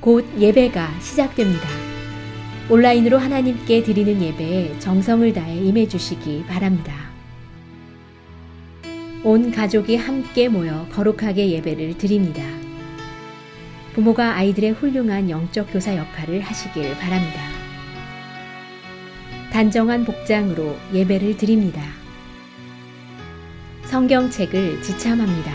곧 예배가 시작됩니다. 온라인으로 하나님께 드리는 예배에 정성을 다해 임해 주시기 바랍니다. 온 가족이 함께 모여 거룩하게 예배를 드립니다. 부모가 아이들의 훌륭한 영적 교사 역할을 하시길 바랍니다. 단정한 복장으로 예배를 드립니다. 성경책을 지참합니다.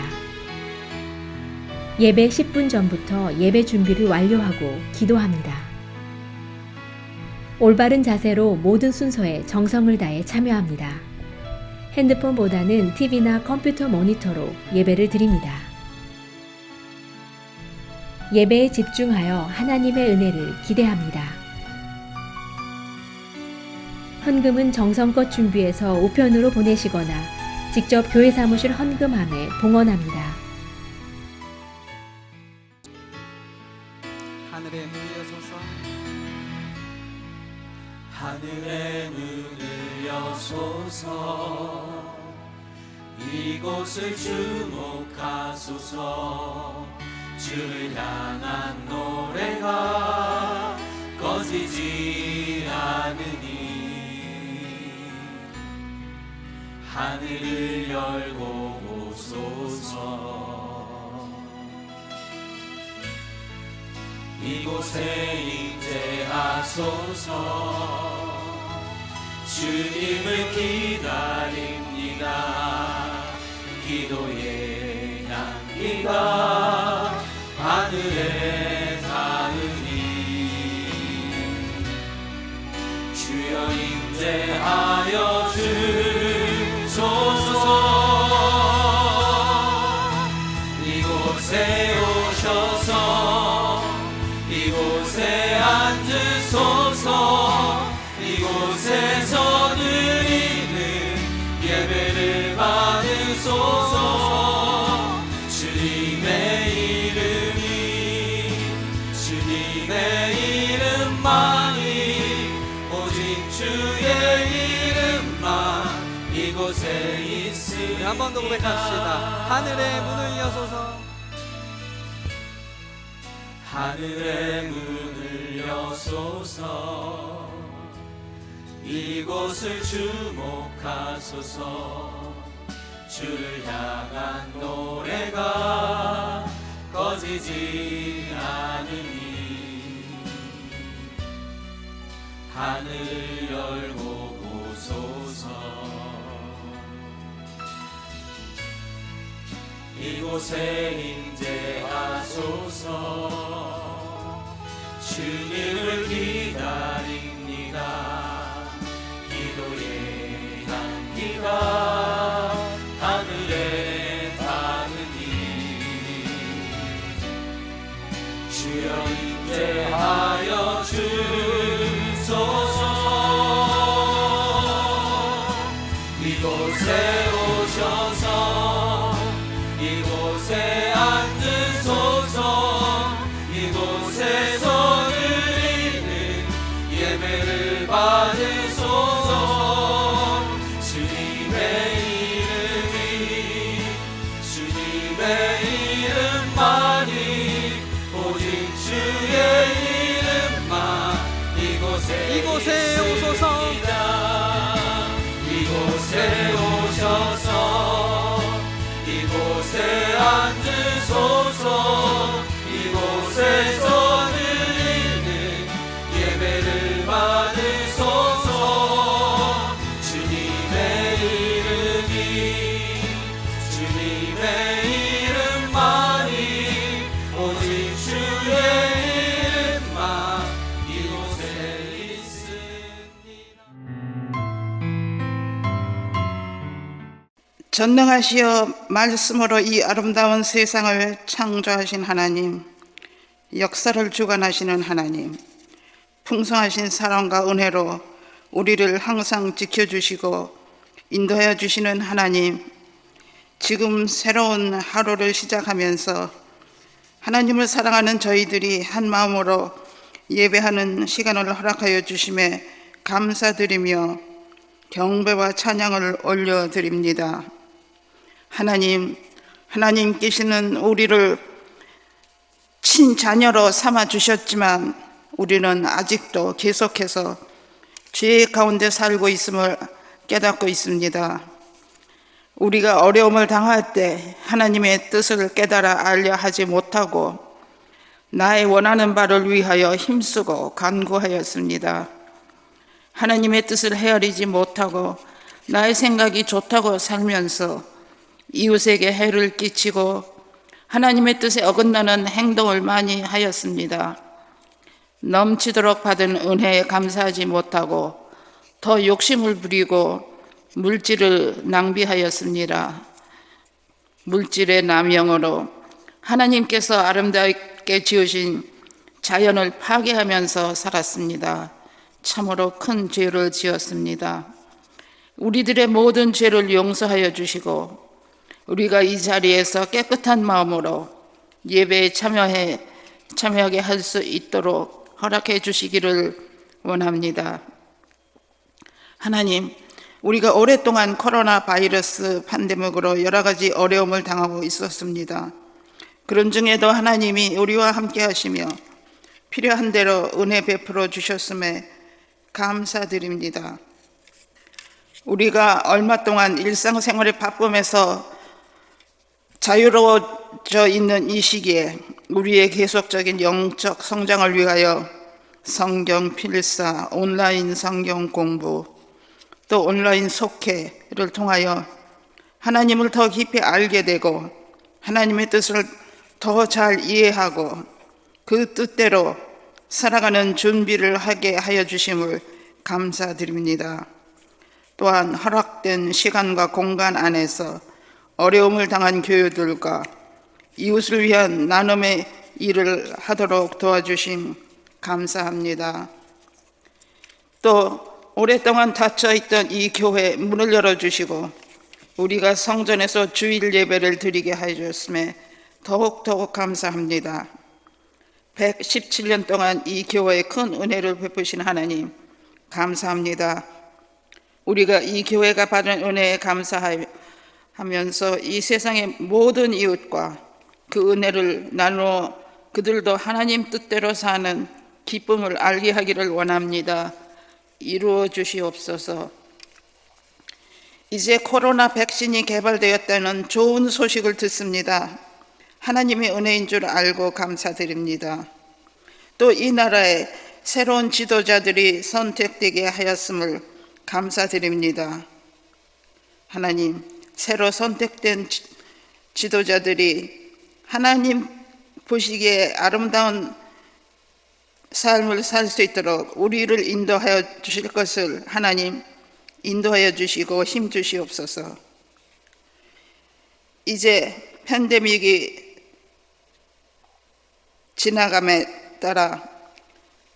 예배 10분 전부터 예배 준비를 완료하고 기도합니다. 올바른 자세로 모든 순서에 정성을 다해 참여합니다. 핸드폰보다는 TV나 컴퓨터 모니터로 예배를 드립니다. 예배에 집중하여 하나님의 은혜를 기대합니다. 헌금은 정성껏 준비해서 우편으로 보내시거나 직접 교회 사무실 헌금함에 봉헌합니다. 하늘의 문을 여소서, 하늘의 문을 여소서, 이곳을 주목하소서. 주를 향한 노래가 꺼지지 않으니 하늘을 열고 오소서. 이곳에 임재하소서. 주님을 기다립니다. 기도의 향기가 하늘에 닿으니 주여 임재하여 주소서. 이곳에 오셔서 이곳에 앉으소서. 이곳에서 드리는 예배를 받으소서. 주님의 이름이 주님의 이름만이 오직 주의 이름만 이곳에 있으니 한 번 더 고백합시다. 하늘의 문을 여소서, 하늘의 문을 여소서. 이곳을 주목하소서. 주를 향한 노래가 꺼지지 않으니 하늘 열고 보소서. 이곳에 임재하소서. 주님을 기다립니다. 기도의 향기가 하늘에 닿으니 주여 임재하여 주소서. 이곳에 오셔서 이곳에 앉으소서. 이곳에서 드리는 예배를 받으소서. 주님의 이름이 주님의 이름만이 오직 주의 이름만 이곳에 오소서. 이곳에 오셔서 이곳에 앉으소서. 이곳에서 드리는 예배를 받으소서. 주님의 이름이 주님의 이름만이 오직 주의 이름만 이곳에 있습니다. 전능하시어 말씀으로 이 아름다운 세상을 창조하신 하나님, 역사를 주관하시는 하나님, 풍성하신 사랑과 은혜로 우리를 항상 지켜주시고 인도하여 주시는 하나님, 지금 새로운 하루를 시작하면서 하나님을 사랑하는 저희들이 한 마음으로 예배하는 시간을 허락하여 주심에 감사드리며 경배와 찬양을 올려드립니다. 하나님, 하나님께서는 우리를 친자녀로 삼아 주셨지만 우리는 아직도 계속해서 죄 가운데 살고 있음을 깨닫고 있습니다. 우리가 어려움을 당할 때 하나님의 뜻을 깨달아 알려 하지 못하고 나의 원하는 바를 위하여 힘쓰고 간구하였습니다. 하나님의 뜻을 헤아리지 못하고 나의 생각이 좋다고 살면서 이웃에게 해를 끼치고 하나님의 뜻에 어긋나는 행동을 많이 하였습니다. 넘치도록 받은 은혜에 감사하지 못하고 더 욕심을 부리고 물질을 낭비하였습니다. 물질의 남용으로 하나님께서 아름답게 지으신 자연을 파괴하면서 살았습니다. 참으로 큰 죄를 지었습니다. 우리들의 모든 죄를 용서하여 주시고 우리가 이 자리에서 깨끗한 마음으로 예배에 참여하게 할 수 있도록 허락해 주시기를 원합니다. 하나님, 우리가 오랫동안 코로나 바이러스 팬데믹으로 여러 가지 어려움을 당하고 있었습니다. 그런 중에도 하나님이 우리와 함께 하시며 필요한 대로 은혜 베풀어 주셨음에 감사드립니다. 우리가 얼마 동안 일상생활의 바쁨에서 자유로워져 있는 이 시기에 우리의 계속적인 영적 성장을 위하여 성경 필사, 온라인 성경 공부, 또 온라인 속회를 통하여 하나님을 더 깊이 알게 되고 하나님의 뜻을 더 잘 이해하고 그 뜻대로 살아가는 준비를 하게 하여 주심을 감사드립니다. 또한 허락된 시간과 공간 안에서 어려움을 당한 교우들과 이웃을 위한 나눔의 일을 하도록 도와주심 감사합니다. 또 오랫동안 닫혀있던 이 교회 문을 열어주시고 우리가 성전에서 주일 예배를 드리게 하셨음에 더욱 감사합니다. 117년 동안 이 교회에 큰 은혜를 베푸신 하나님 감사합니다. 우리가 이 교회가 받은 은혜에 감사하면서 이 세상의 모든 이웃과 그 은혜를 나누어 그들도 하나님 뜻대로 사는 기쁨을 알게 하기를 원합니다. 이루어 주시옵소서. 이제 코로나 백신이 개발되었다는 좋은 소식을 듣습니다. 하나님의 은혜인 줄 알고 감사드립니다. 또 이 나라에 새로운 지도자들이 선택되게 하였음을 감사드립니다. 하나님, 새로 선택된 지도자들이 하나님 보시기에 아름다운 삶을 살 수 있도록 우리를 인도하여 주실 것을 하나님 인도하여 주시고 힘 주시옵소서. 이제 팬데믹이 지나감에 따라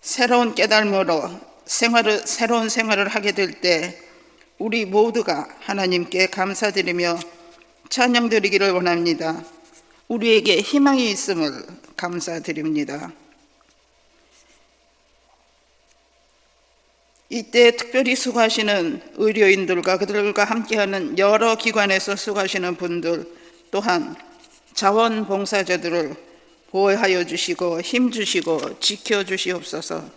새로운 깨달음으로 새로운 생활을 하게 될 때 우리 모두가 하나님께 감사드리며 찬양드리기를 원합니다. 우리에게 희망이 있음을 감사드립니다. 이때 특별히 수고하시는 의료인들과 그들과 함께하는 여러 기관에서 수고하시는 분들 또한 자원봉사자들을 보호하여 주시고 힘주시고 지켜주시옵소서.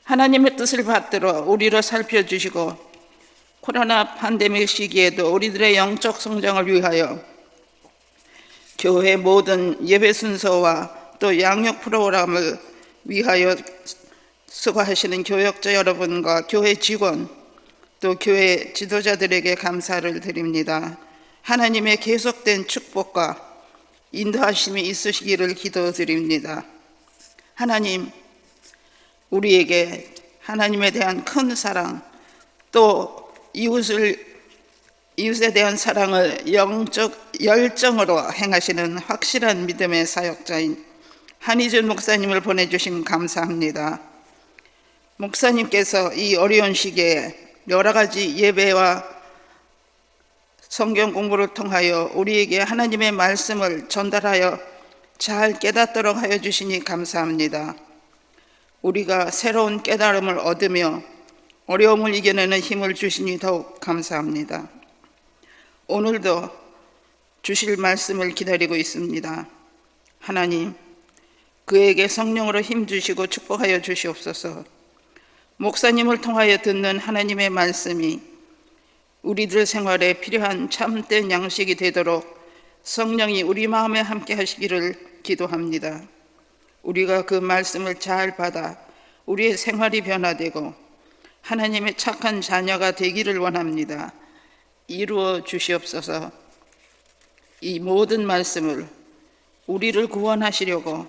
하나님의 뜻을 받들어 우리를 살펴주시고 코로나 팬데믹 시기에도 우리들의 영적 성장을 위하여 교회 모든 예배 순서와 또 양육 프로그램을 위하여 수고하시는 교역자 여러분과 교회 직원 또 교회 지도자들에게 감사를 드립니다. 하나님의 계속된 축복과 인도하심이 있으시기를 기도드립니다. 하나님, 우리에게 하나님에 대한 큰 사랑 또 이웃에 대한 사랑을 영적 열정으로 행하시는 확실한 믿음의 사역자인 한희준 목사님을 보내주신 감사합니다. 목사님께서 이 어려운 시기에 여러 가지 예배와 성경 공부를 통하여 우리에게 하나님의 말씀을 전달하여 잘 깨닫도록 하여 주시니 감사합니다. 우리가 새로운 깨달음을 얻으며 어려움을 이겨내는 힘을 주시니 더욱 감사합니다. 오늘도 주실 말씀을 기다리고 있습니다. 하나님, 그에게 성령으로 힘주시고 축복하여 주시옵소서. 목사님을 통하여 듣는 하나님의 말씀이 우리들 생활에 필요한 참된 양식이 되도록 성령이 우리 마음에 함께 하시기를 기도합니다. 우리가 그 말씀을 잘 받아 우리의 생활이 변화되고 하나님의 착한 자녀가 되기를 원합니다. 이루어 주시옵소서. 이 모든 말씀을 우리를 구원하시려고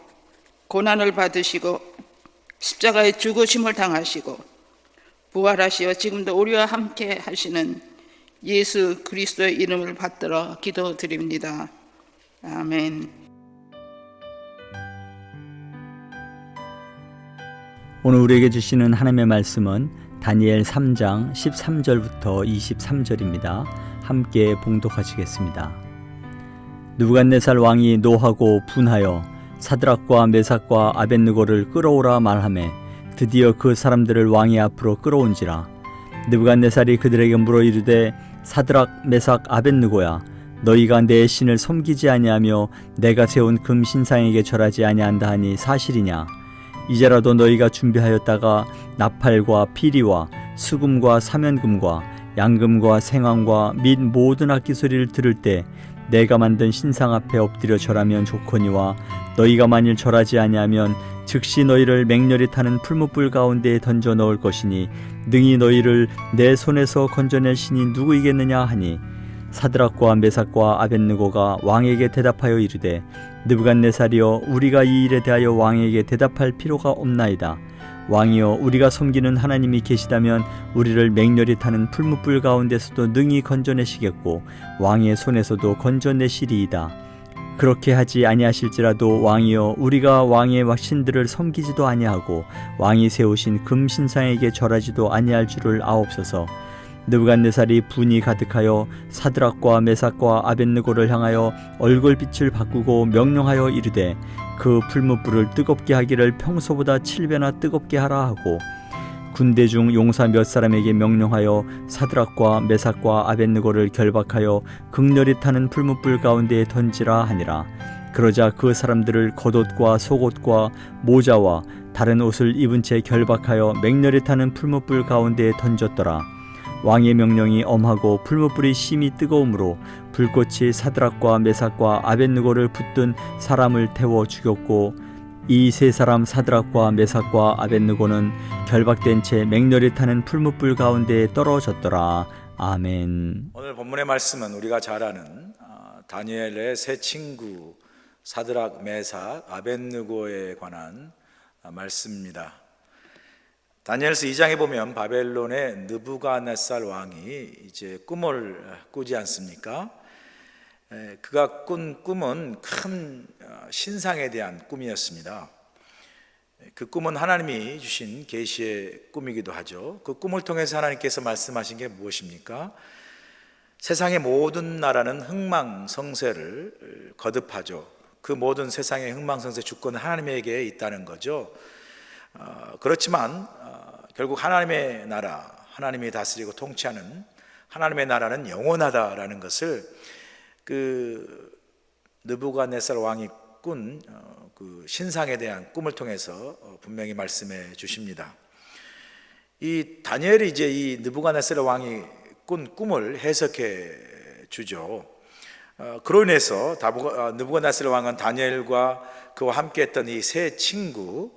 고난을 받으시고 십자가의 죽으심을 당하시고 부활하시어 지금도 우리와 함께 하시는 예수 그리스도의 이름을 받들어 기도드립니다. 아멘. 오늘 우리에게 주시는 하나님의 말씀은 다니엘 3장 13절부터 23절입니다. 함께 봉독하시겠습니다. 느부갓네살 왕이 노하고 분하여 사드락과 메삭과 아벳느고를 끌어오라 말하매 드디어 그 사람들을 왕의 앞으로 끌어온지라. 느부갓네살이 그들에게 물어 이르되 사드락 메삭 아벳느고야, 너희가 내 신을 섬기지 아니하며 내가 세운 금 신상에게 절하지 아니한다 하니 사실이냐? 이제라도 너희가 준비하였다가 나팔과 피리와 수금과 사면금과 양금과 생황과 및 모든 악기 소리를 들을 때 내가 만든 신상 앞에 엎드려 절하면 좋거니와 너희가 만일 절하지 아니하면 즉시 너희를 맹렬히 타는 풀무불 가운데에 던져 넣을 것이니 능히 너희를 내 손에서 건져낼 신이 누구이겠느냐 하니 사드락과 메삭과 아벳느고가 왕에게 대답하여 이르되 느부갓네살이여, 우리가 이 일에 대하여 왕에게 대답할 필요가 없나이다. 왕이여, 우리가 섬기는 하나님이 계시다면 우리를 맹렬히 타는 풀무불 가운데서도 능히 건져내시겠고 왕의 손에서도 건져내시리이다. 그렇게 하지 아니하실지라도 왕이여, 우리가 왕의 신들을 섬기지도 아니하고 왕이 세우신 금신상에게 절하지도 아니할 줄을 아옵소서. 느부갓네살이 분이 가득하여 사드락과 메삭과 아벳느고를 향하여 얼굴빛을 바꾸고 명령하여 이르되 그 풀무불을 뜨겁게 하기를 평소보다 7배나 뜨겁게 하라 하고 군대 중 용사 몇 사람에게 명령하여 사드락과 메삭과 아벳느고를 결박하여 극렬히 타는 풀무불 가운데에 던지라 하니라. 그러자 그 사람들을 겉옷과 속옷과 모자와 다른 옷을 입은 채 결박하여 맹렬히 타는 풀무불 가운데에 던졌더라. 왕의 명령이 엄하고 풀무불이 심히 뜨거움으로 불꽃이 사드락과 메삭과 아벳느고를 붙든 사람을 태워 죽였고 이 세 사람 사드락과 메삭과 아벳느고는 결박된 채 맹렬히 타는 풀무불 가운데에 떨어졌더라. 아멘. 오늘 본문의 말씀은 우리가 잘 아는 다니엘의 세 친구 사드락, 메삭, 아벳느고에 관한 말씀입니다. 다니엘서 2장에 보면 바벨론의 느부갓네살 왕이 이제 꿈을 꾸지 않습니까? 그가 꾼 꿈은 큰 신상에 대한 꿈이었습니다. 그 꿈은 하나님이 주신 계시의 꿈이기도 하죠. 그 꿈을 통해서 하나님께서 말씀하신 게 무엇입니까? 세상의 모든 나라는 흥망성쇠를 거듭하죠. 그 모든 세상의 흥망성쇠 주권은 하나님에게 있다는 거죠. 그렇지만 결국 하나님의 나라, 하나님이 다스리고 통치하는 하나님의 나라는 영원하다라는 것을 그 느부갓네살 왕이 꾼 그 신상에 대한 꿈을 통해서 분명히 말씀해 주십니다. 이 다니엘이 이제 이 느부갓네살 왕이 꾼 꿈을 해석해 주죠. 그로 인해서 느부갓네살 왕은 다니엘과 그와 함께했던 이 세 친구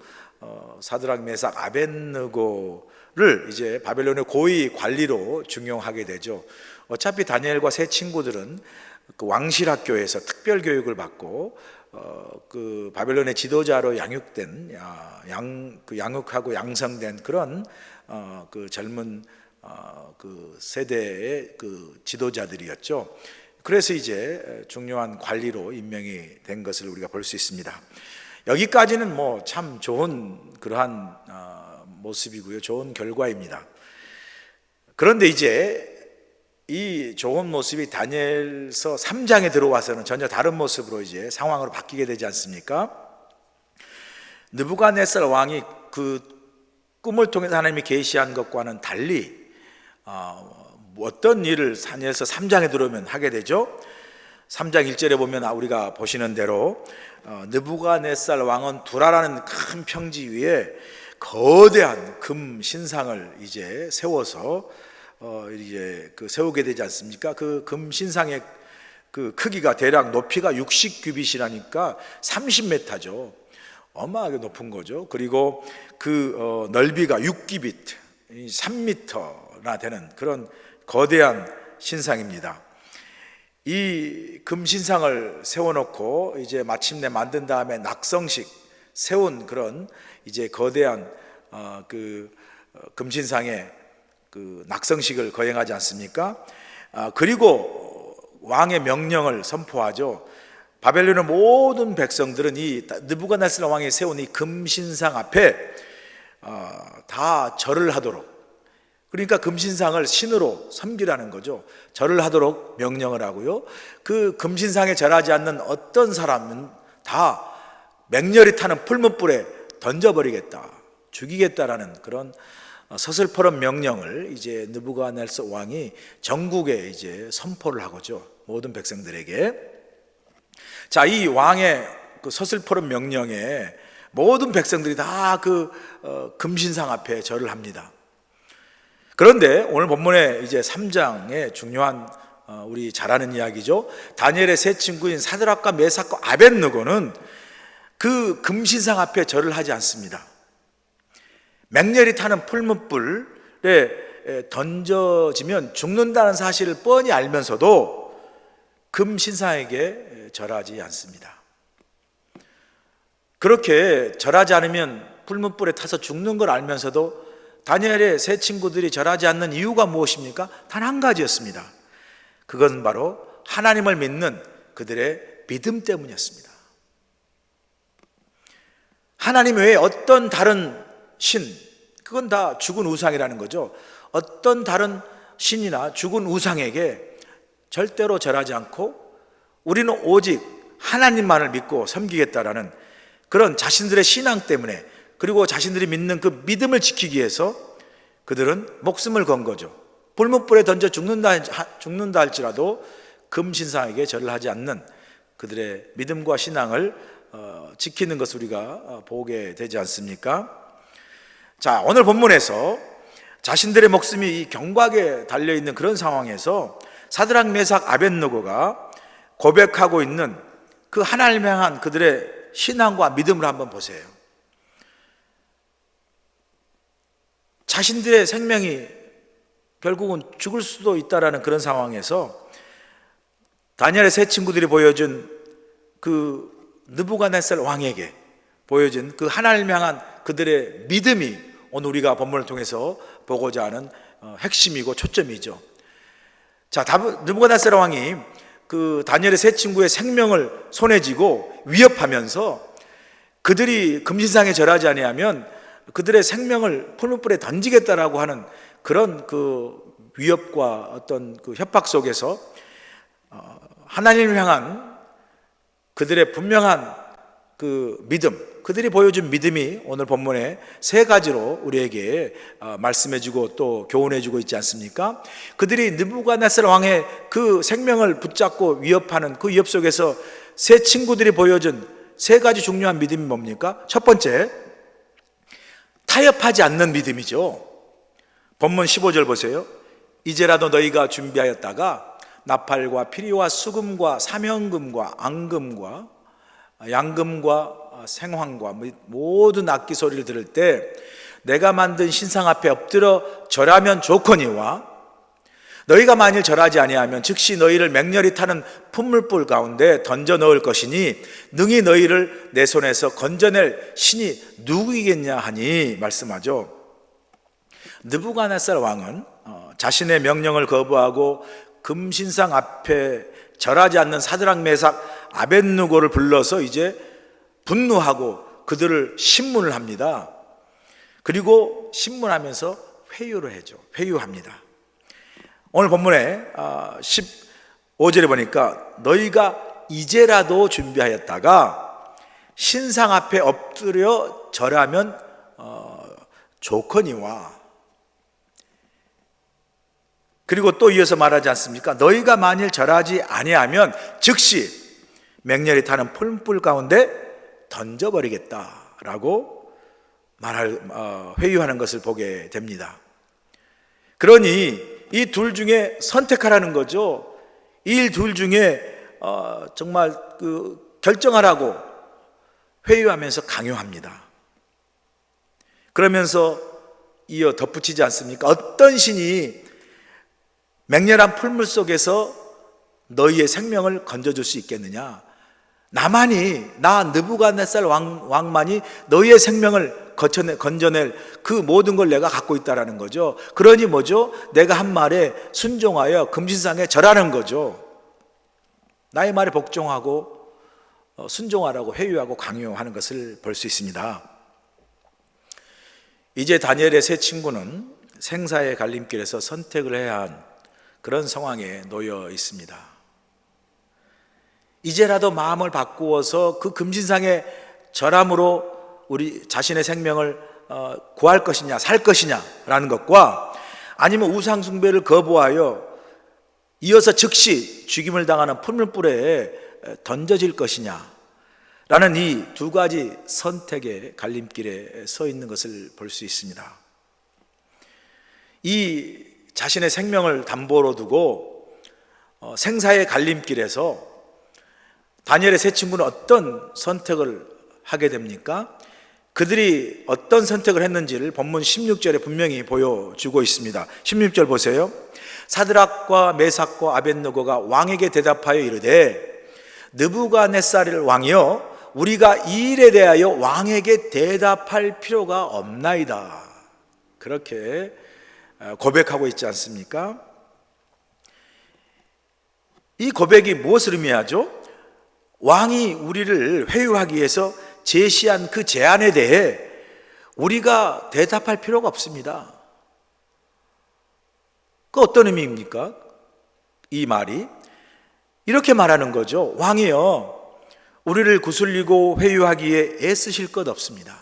사드락, 메삭, 아벳느고를 이제 바벨론의 고위 관리로 중용하게 되죠. 어차피 다니엘과 세 친구들은 그 왕실학교에서 특별 교육을 받고 그 바벨론의 지도자로 양육된 양육하고 양성된 그런 그 젊은 그 세대의 그 지도자들이었죠. 그래서 이제 중요한 관리로 임명이 된 것을 우리가 볼 수 있습니다. 여기까지는 뭐 참 좋은 그러한 모습이고요, 좋은 결과입니다. 그런데 이제 이 좋은 모습이 다니엘서 3장에 들어와서는 전혀 다른 모습으로 이제 상황으로 바뀌게 되지 않습니까? 느부갓네살 왕이 그 꿈을 통해서 하나님이 계시한 것과는 달리 어떤 일을 다니엘서 3장에 들어오면 하게 되죠. 3장 1절에 보면 우리가 보시는 대로 느부갓네살 왕은 두라라는 큰 평지 위에 거대한 금 신상을 이제 세워서 이제 세우게 되지 않습니까? 그 금 신상의 그 크기가 대략 높이가 60규빗이라니까 30m죠. 어마하게 높은 거죠. 그리고 그 넓이가 6규빗, 3m나 되는 그런 거대한 신상입니다. 이 금신상을 세워놓고 이제 마침내 만든 다음에 낙성식 세운 그런 이제 거대한 그 금신상의 그 낙성식을 거행하지 않습니까? 그리고 왕의 명령을 선포하죠. 바벨론의 모든 백성들은 이 느부갓네살 왕이 세운 이 금신상 앞에 다 절을 하도록, 그러니까 금신상을 신으로 섬기라는 거죠. 절을 하도록 명령을 하고요. 그 금신상에 절하지 않는 어떤 사람은 다 맹렬히 타는 풀무불에 던져버리겠다, 죽이겠다라는 그런 서슬퍼런 명령을 이제 느부갓네살 왕이 전국에 이제 선포를 하고죠. 모든 백성들에게. 자, 이 왕의 그 서슬퍼런 명령에 모든 백성들이 다 그 금신상 앞에 절을 합니다. 그런데 오늘 본문에 이제 3장의 중요한 우리 잘 아는 이야기죠. 다니엘의 세 친구인 사드락과 메삭과 아벳느고는 그 금신상 앞에 절을 하지 않습니다. 맹렬히 타는 풀무불에 던져지면 죽는다는 사실을 뻔히 알면서도 금신상에게 절하지 않습니다. 그렇게 절하지 않으면 풀무불에 타서 죽는 걸 알면서도 다니엘의 세 친구들이 절하지 않는 이유가 무엇입니까? 단 한 가지였습니다. 그건 바로 하나님을 믿는 그들의 믿음 때문이었습니다. 하나님 외에 어떤 다른 신, 그건 다 죽은 우상이라는 거죠. 어떤 다른 신이나 죽은 우상에게 절대로 절하지 않고 우리는 오직 하나님만을 믿고 섬기겠다라는 그런 자신들의 신앙 때문에, 그리고 자신들이 믿는 그 믿음을 지키기 위해서 그들은 목숨을 건 거죠. 불못불에 던져 죽는다 할지라도 금신상에게 절을 하지 않는 그들의 믿음과 신앙을 지키는 것을 우리가 보게 되지 않습니까? 자, 오늘 본문에서 자신들의 목숨이 이 경박에 달려있는 그런 상황에서 사드락, 메삭, 아벳느고가 고백하고 있는 그 하나님을 향한 그들의 신앙과 믿음을 한번 보세요. 자신들의 생명이 결국은 죽을 수도 있다라는 그런 상황에서 다니엘의 세 친구들이 보여준 그 느부갓네살 왕에게 보여준 그 하나님을 향한 그들의 믿음이 오늘 우리가 본문을 통해서 보고자 하는 핵심이고 초점이죠. 자, 느부갓네살 왕이 그 다니엘의 세 친구의 생명을 손에 쥐고 위협하면서 그들이 금신상에 절하지 아니하면 그들의 생명을 풀무불에 던지겠다라고 하는 그런 그 위협과 어떤 그 협박 속에서 하나님을 향한 그들의 분명한 그 믿음, 그들이 보여준 믿음이 오늘 본문에 세 가지로 우리에게 말씀해주고 또 교훈해주고 있지 않습니까? 그들이 느부갓네살 왕의 그 생명을 붙잡고 위협하는 그 위협 속에서 세 친구들이 보여준 세 가지 중요한 믿음이 뭡니까? 첫 번째, 타협하지 않는 믿음이죠. 본문 15절 보세요. 이제라도 너희가 준비하였다가 나팔과 피리와 수금과 사명금과 앙금과 양금과 생황과 모든 악기 소리를 들을 때 내가 만든 신상 앞에 엎드려 절하면 좋거니와 너희가 만일 절하지 아니하면 즉시 너희를 맹렬히 타는 풀무불 가운데 던져 넣을 것이니 능히 너희를 내 손에서 건져낼 신이 누구이겠냐 하니 말씀하죠. 느부갓네살 왕은 자신의 명령을 거부하고 금신상 앞에 절하지 않는 사드락, 메삭, 아벳느고를 불러서 이제 분노하고 그들을 신문을 합니다. 그리고 신문하면서 회유를 해죠. 회유합니다. 오늘 본문에 15절에 보니까 너희가 이제라도 준비하였다가 신상 앞에 엎드려 절하면 좋거니와, 그리고 또 이어서 말하지 않습니까? 너희가 만일 절하지 아니하면 즉시 맹렬히 타는 풀불 가운데 던져버리겠다라고 회유하는 것을 보게 됩니다. 그러니 이 둘 중에 선택하라는 거죠. 이 둘 중에 정말 결정하라고 회유하면서 강요합니다. 그러면서 이어 덧붙이지 않습니까? 어떤 신이 맹렬한 풀물 속에서 너희의 생명을 건져줄 수 있겠느냐? 나 느부갓네살 왕만이 너희의 생명을 건져낼 그 모든 걸 내가 갖고 있다라는 거죠. 그러니 뭐죠? 내가 한 말에 순종하여 금신상에 절하는 거죠. 나의 말에 복종하고 순종하라고 회유하고 강요하는 것을 볼 수 있습니다. 이제 다니엘의 세 친구는 생사의 갈림길에서 선택을 해야 한 그런 상황에 놓여 있습니다. 이제라도 마음을 바꾸어서 그 금신상의 절함으로 우리 자신의 생명을 구할 것이냐 살 것이냐라는 것과 아니면 우상 숭배를 거부하여 이어서 즉시 죽임을 당하는 풀물불에 던져질 것이냐라는 이 두 가지 선택의 갈림길에 서 있는 것을 볼 수 있습니다. 이 자신의 생명을 담보로 두고 생사의 갈림길에서 다니엘의 세 친구는 어떤 선택을 하게 됩니까? 그들이 어떤 선택을 했는지를 본문 16절에 분명히 보여주고 있습니다. 16절 보세요. 사드락과 메삭과 아벳느고가 왕에게 대답하여 이르되 느부갓네살 왕이여 우리가 이 일에 대하여 왕에게 대답할 필요가 없나이다. 그렇게 고백하고 있지 않습니까? 이 고백이 무엇을 의미하죠? 왕이 우리를 회유하기 위해서 제시한 그 제안에 대해 우리가 대답할 필요가 없습니다. 그 어떤 의미입니까? 이 말이 이렇게 말하는 거죠. 왕이여 우리를 구슬리고 회유하기 위해 애쓰실 것 없습니다.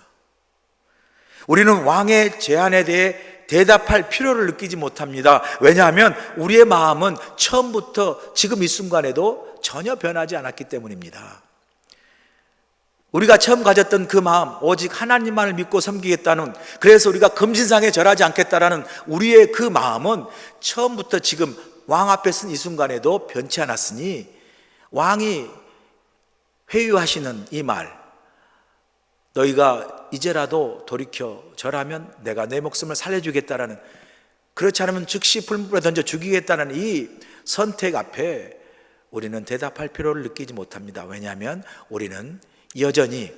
우리는 왕의 제안에 대해 대답할 필요를 느끼지 못합니다. 왜냐하면 우리의 마음은 처음부터 지금 이 순간에도 전혀 변하지 않았기 때문입니다. 우리가 처음 가졌던 그 마음, 오직 하나님만을 믿고 섬기겠다는, 그래서 우리가 금신상에 절하지 않겠다라는 우리의 그 마음은 처음부터 지금 왕 앞에 선 이 순간에도 변치 않았으니 왕이 회유하시는 이 말, 너희가 이제라도 돌이켜 절하면 내가 내 목숨을 살려주겠다라는, 그렇지 않으면 즉시 풀물에 던져 죽이겠다는 이 선택 앞에 우리는 대답할 필요를 느끼지 못합니다. 왜냐하면 우리는 여전히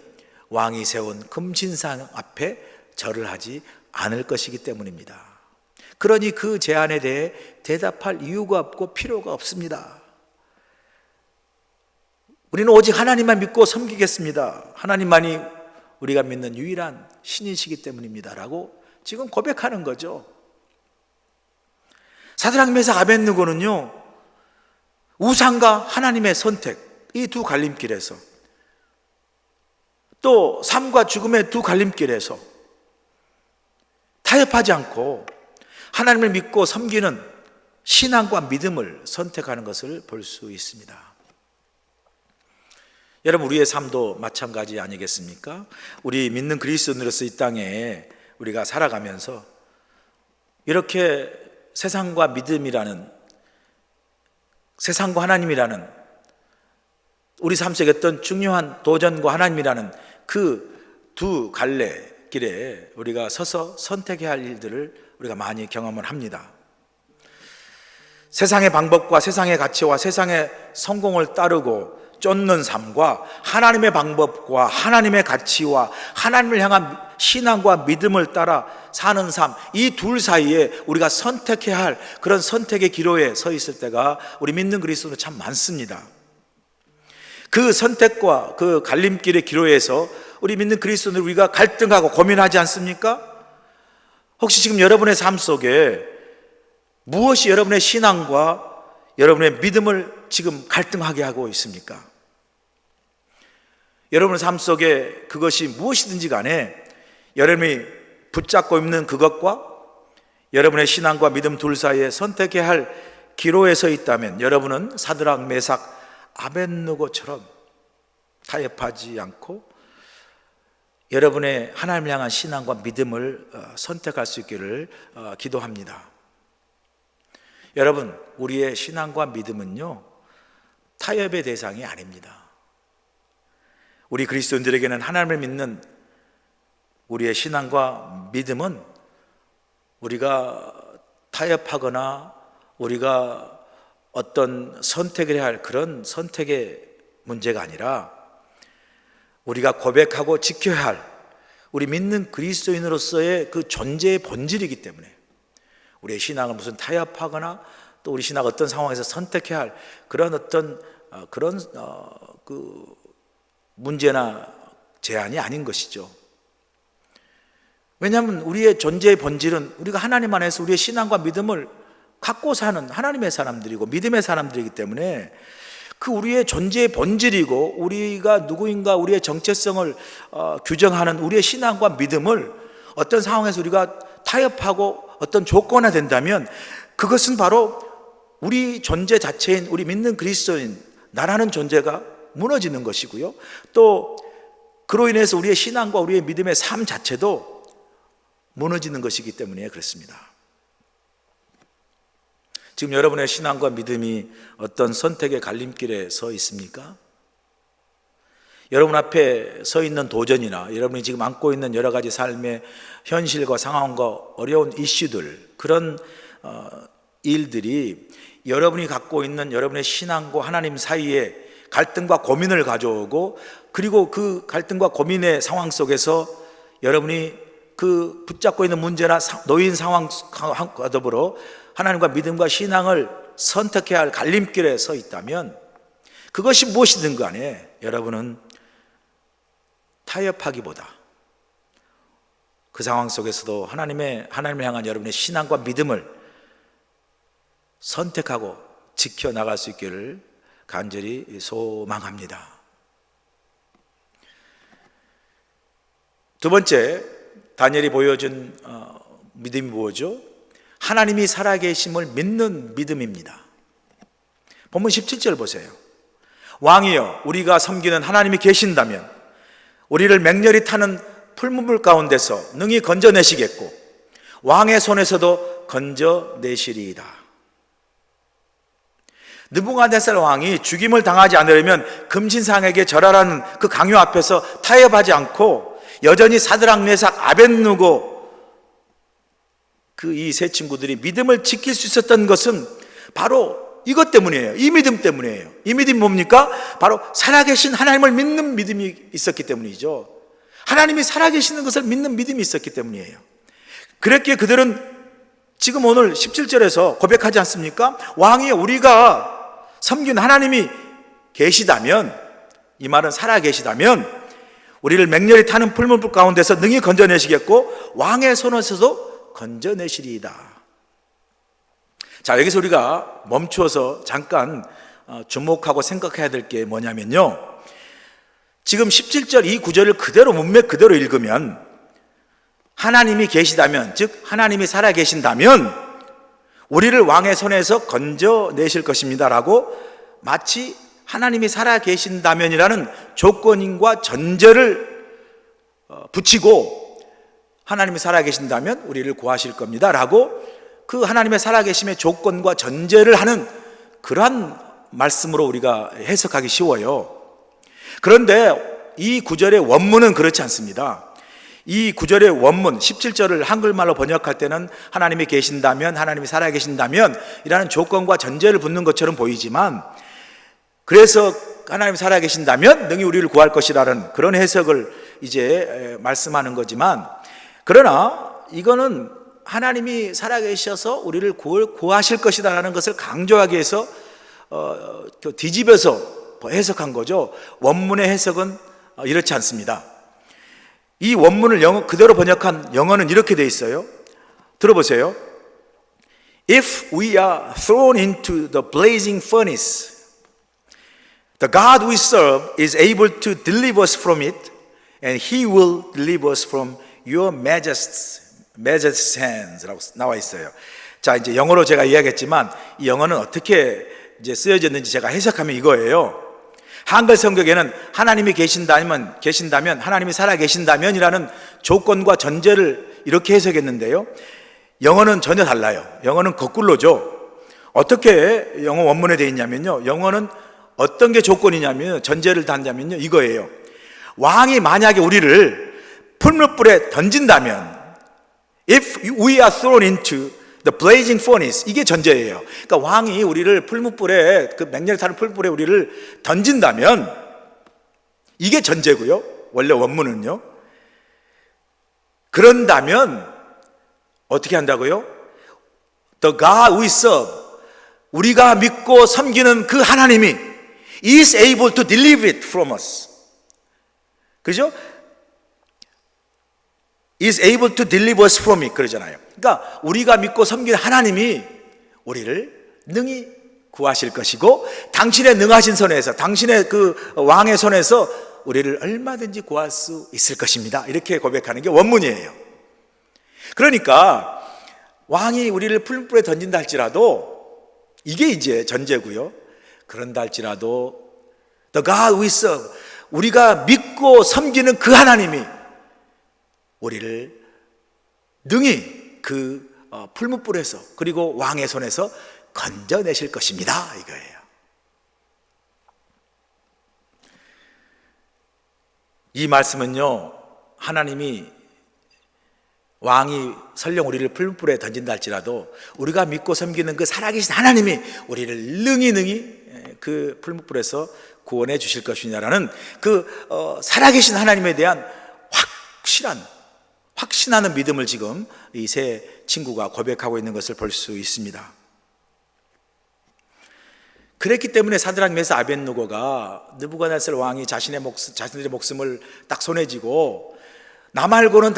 왕이 세운 금신상 앞에 절을 하지 않을 것이기 때문입니다. 그러니 그 제안에 대해 대답할 이유가 없고 필요가 없습니다. 우리는 오직 하나님만 믿고 섬기겠습니다. 하나님만이 우리가 믿는 유일한 신이시기 때문입니다 라고 지금 고백하는 거죠. 사드락 메삭 아벳느고는요, 우상과 하나님의 선택, 이 두 갈림길에서, 또 삶과 죽음의 두 갈림길에서 타협하지 않고 하나님을 믿고 섬기는 신앙과 믿음을 선택하는 것을 볼 수 있습니다. 여러분, 우리의 삶도 마찬가지 아니겠습니까? 우리 믿는 그리스도인으로서 이 땅에 우리가 살아가면서 이렇게 세상과 믿음이라는, 세상과 하나님이라는 우리 삶 속에 어떤 중요한 도전과 하나님이라는 그 두 갈래 길에 우리가 서서 선택해야 할 일들을 우리가 많이 경험을 합니다. 세상의 방법과 세상의 가치와 세상의 성공을 따르고 쫓는 삶과 하나님의 방법과 하나님의 가치와 하나님을 향한 신앙과 믿음을 따라 사는 삶, 이 둘 사이에 우리가 선택해야 할 그런 선택의 기로에 서 있을 때가 우리 믿는 그리스도는 참 많습니다. 그 선택과 그 갈림길의 기로에서 우리 믿는 그리스도는 우리가 갈등하고 고민하지 않습니까? 혹시 지금 여러분의 삶 속에 무엇이 여러분의 신앙과 여러분의 믿음을 지금 갈등하게 하고 있습니까? 여러분의 삶 속에 그것이 무엇이든지 간에 여러분이 붙잡고 있는 그것과 여러분의 신앙과 믿음 둘 사이에 선택해야 할 기로에 서 있다면 여러분은 사드락, 메삭, 아벳느고처럼 타협하지 않고 여러분의 하나님을 향한 신앙과 믿음을 선택할 수 있기를 기도합니다. 여러분, 우리의 신앙과 믿음은요, 타협의 대상이 아닙니다. 우리 그리스도인들에게는 하나님을 믿는 우리의 신앙과 믿음은 우리가 타협하거나 우리가 어떤 선택을 해야 할 그런 선택의 문제가 아니라 우리가 고백하고 지켜야 할 우리 믿는 그리스도인으로서의 그 존재의 본질이기 때문에 우리의 신앙을 무슨 타협하거나 또 우리 신앙 어떤 상황에서 선택해야 할 그런 어떤 그 문제나 제한이 아닌 것이죠. 왜냐하면 우리의 존재의 본질은 우리가 하나님 안에서 우리의 신앙과 믿음을 갖고 사는 하나님의 사람들이고 믿음의 사람들이기 때문에 그 우리의 존재의 본질이고 우리가 누구인가 우리의 정체성을 규정하는 우리의 신앙과 믿음을 어떤 상황에서 우리가 타협하고 어떤 조건화 된다면 그것은 바로 우리 존재 자체인 우리 믿는 그리스도인 나라는 존재가 무너지는 것이고요. 또 그로 인해서 우리의 신앙과 우리의 믿음의 삶 자체도 무너지는 것이기 때문에 그렇습니다. 지금 여러분의 신앙과 믿음이 어떤 선택의 갈림길에 서 있습니까? 여러분 앞에 서 있는 도전이나 여러분이 지금 안고 있는 여러 가지 삶의 현실과 상황과 어려운 이슈들, 그런 일들이 여러분이 갖고 있는 여러분의 신앙과 하나님 사이에 갈등과 고민을 가져오고, 그리고 그 갈등과 고민의 상황 속에서 여러분이 그 붙잡고 있는 문제나 놓인 상황과 더불어 하나님과 믿음과 신앙을 선택해야 할 갈림길에 서 있다면 그것이 무엇이든 간에 여러분은 타협하기보다 그 상황 속에서도 하나님을 향한 여러분의 신앙과 믿음을 선택하고 지켜나갈 수 있기를 간절히 소망합니다. 두 번째, 다니엘이 보여준 믿음이 뭐죠? 하나님이 살아계심을 믿는 믿음입니다. 본문 17절 보세요. 왕이여, 우리가 섬기는 하나님이 계신다면 우리를 맹렬히 타는 풀무불 가운데서 능히 건져내시겠고 왕의 손에서도 건져내시리이다. 느부갓네살 왕이 죽임을 당하지 않으려면 금신상에게 절하라는 그 강요 앞에서 타협하지 않고 여전히 사드락, 메삭, 아벳느고 그 이 세 친구들이 믿음을 지킬 수 있었던 것은 바로 이것 때문이에요. 이 믿음 때문이에요. 이 믿음이 뭡니까? 바로 살아계신 하나님을 믿는 믿음이 있었기 때문이죠. 하나님이 살아계시는 것을 믿는 믿음이 있었기 때문이에요. 그랬기에 그들은 지금 오늘 17절에서 고백하지 않습니까? 왕이 우리가 섬긴 하나님이 계시다면, 이 말은 살아계시다면 우리를 맹렬히 타는 풀무불 가운데서 능히 건져내시겠고 왕의 손에서도 건져내시리이다. 자, 여기서 우리가 멈추어서 잠깐 주목하고 생각해야 될 게 뭐냐면요, 지금 17절 이 구절을 그대로 문맥 그대로 읽으면 하나님이 계시다면, 즉 하나님이 살아계신다면 우리를 왕의 손에서 건져내실 것입니다 라고 마치 하나님이 살아계신다면이라는 조건과 전제를 붙이고 하나님이 살아계신다면 우리를 구하실 겁니다 라고 그 하나님의 살아계심의 조건과 전제를 하는 그러한 말씀으로 우리가 해석하기 쉬워요. 그런데 이 구절의 원문은 그렇지 않습니다. 이 구절의 원문 17절을 한글말로 번역할 때는 하나님이 계신다면, 하나님이 살아계신다면 이라는 조건과 전제를 붙는 것처럼 보이지만, 그래서 하나님이 살아계신다면 능히 우리를 구할 것이라는 그런 해석을 이제 말씀하는 거지만, 그러나 이거는 하나님이 살아계셔서 우리를 구하실 것이다라는 것을 강조하기 위해서 뒤집어서 해석한 거죠. 원문의 해석은 이렇지 않습니다. 이 원문을 영어 그대로 번역한 영어는 이렇게 돼 있어요. 들어보세요. If we are thrown into the blazing furnace, the God we serve is able to deliver us from it, and He will deliver us from your 매제센스라고 나와 있어요. 자, 이제 영어로 제가 이야기했지만 이 영어는 어떻게 이제 쓰여졌는지 제가 해석하면 이거예요. 한글 성경에는 하나님이 계신다면, 하나님이 살아 계신다면이라는 조건과 전제를 이렇게 해석했는데요. 영어는 전혀 달라요. 영어는 거꾸로죠. 어떻게 영어 원문에 되어 있냐면요. 영어는 어떤 게 조건이냐면, 전제를 단다면요, 이거예요. 왕이 만약에 우리를 풀무불에 던진다면, if we are thrown into the blazing furnace, 이게 전제예요. 그러니까 왕이 우리를 풀무불에, 그 맹렬히 타는 풀무불에 우리를 던진다면, 이게 전제고요. 원래 원문은요. 그런다면 어떻게 한다고요? The God we serve, 우리가 믿고 섬기는 그 하나님이 is able to deliver it from us. 그죠? is able to deliver us from it 그러잖아요. 그러니까 우리가 믿고 섬기는 하나님이 우리를 능히 구하실 것이고, 당신의 능하신 손에서, 당신의 그 왕의 손에서 우리를 얼마든지 구할 수 있을 것입니다. 이렇게 고백하는 게 원문이에요. 그러니까 왕이 우리를 풀무불에 던진다 할지라도, 이게 이제 전제고요. 그런다 할지라도 The God we serve, 우리가 믿고 섬기는 그 하나님이 우리를 능히 그 풀무불에서, 그리고 왕의 손에서 건져내실 것입니다, 이거예요. 이 말씀은요, 하나님이, 왕이 설령 우리를 풀무불에 던진다 할지라도 우리가 믿고 섬기는 그 살아계신 하나님이 우리를 능히 그 풀무불에서 구원해 주실 것이냐라는 그 살아계신 하나님에 대한 확신하는 믿음을 지금 이 세 친구가 고백하고 있는 것을 볼 수 있습니다. 그랬기 때문에 사드락, 메삭, 아벳느고가 느부갓네살 왕이 자신들의 목숨을 딱 손에 쥐고, 나 말고는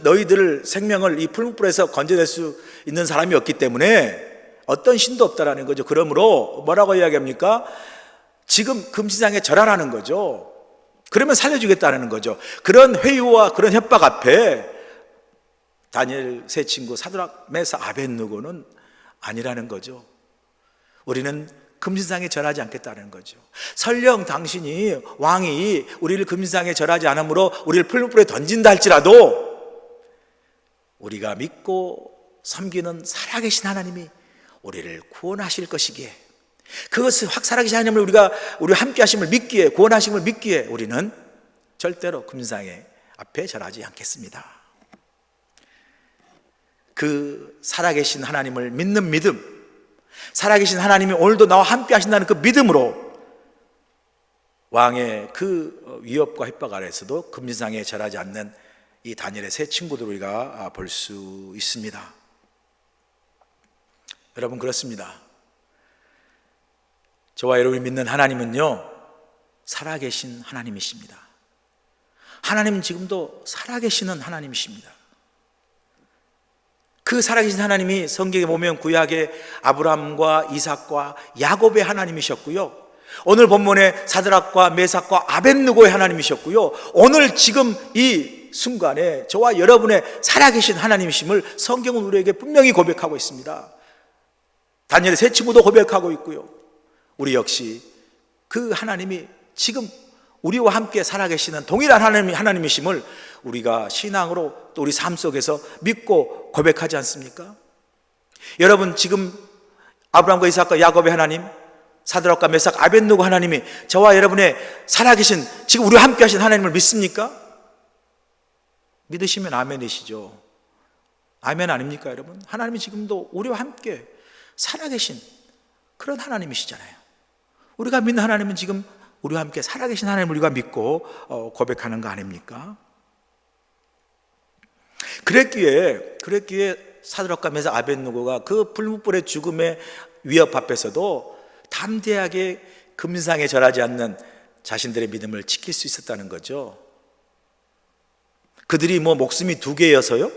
너희들 생명을 이 풀무불에서 건져낼 수 있는 사람이 없기 때문에 어떤 신도 없다라는 거죠. 그러므로 뭐라고 이야기합니까? 지금 금시장에 절하라는 거죠. 그러면 살려주겠다는 거죠. 그런 회유와 그런 협박 앞에 다니엘 세 친구 사드락, 메삭, 아벳느고는 아니라는 거죠. 우리는 금신상에 절하지 않겠다는 거죠. 설령 왕이 우리를 금신상에 절하지 않으므로 우리를 풀무불에 던진다 할지라도 우리가 믿고 섬기는 살아계신 하나님이 우리를 구원하실 것이기에, 그것을 살아계신 하나님을 우리가 함께 하심을 믿기에, 구원하심을 믿기에 우리는 절대로 금신상에 앞에 절하지 않겠습니다. 그 살아계신 하나님을 믿는 믿음, 살아계신 하나님이 오늘도 나와 함께 하신다는 그 믿음으로 왕의 그 위협과 협박 아래에서도 금신상에 절하지 않는 이 다니엘의 세 친구들을 우리가 볼 수 있습니다. 여러분, 그렇습니다. 저와 여러분이 믿는 하나님은요, 살아계신 하나님이십니다. 하나님은 지금도 살아계시는 하나님이십니다. 그 살아계신 하나님이 성경에 보면 구약의 아브라함과 이삭과 야곱의 하나님이셨고요, 오늘 본문의 사드락과 메삭과 아벳느고의 하나님이셨고요, 오늘 지금 이 순간에 저와 여러분의 살아계신 하나님이심을 성경은 우리에게 분명히 고백하고 있습니다. 다니엘의 세 친구도 고백하고 있고요, 우리 역시 그 하나님이 지금 우리와 함께 살아계시는 동일한 하나님이심을 우리가 신앙으로 또 우리 삶 속에서 믿고 고백하지 않습니까? 여러분, 지금 아브라함과 이삭과 야곱의 하나님, 사드락과 메삭, 아벳느고 하나님이 저와 여러분의 살아계신, 지금 우리와 함께 하신 하나님을 믿습니까? 믿으시면 아멘이시죠. 아멘 아닙니까, 여러분? 하나님이 지금도 우리와 함께 살아계신 그런 하나님이시잖아요. 우리가 믿는 하나님은 지금 우리와 함께 살아계신 하나님을 우리가 믿고 고백하는 거 아닙니까? 그랬기에 사드락과 메삭, 아벳느고가 그 풀무불의 죽음의 위협 앞에서도 담대하게 금신상에 절하지 않는 자신들의 믿음을 지킬 수 있었다는 거죠. 그들이 목숨이 2개여서요?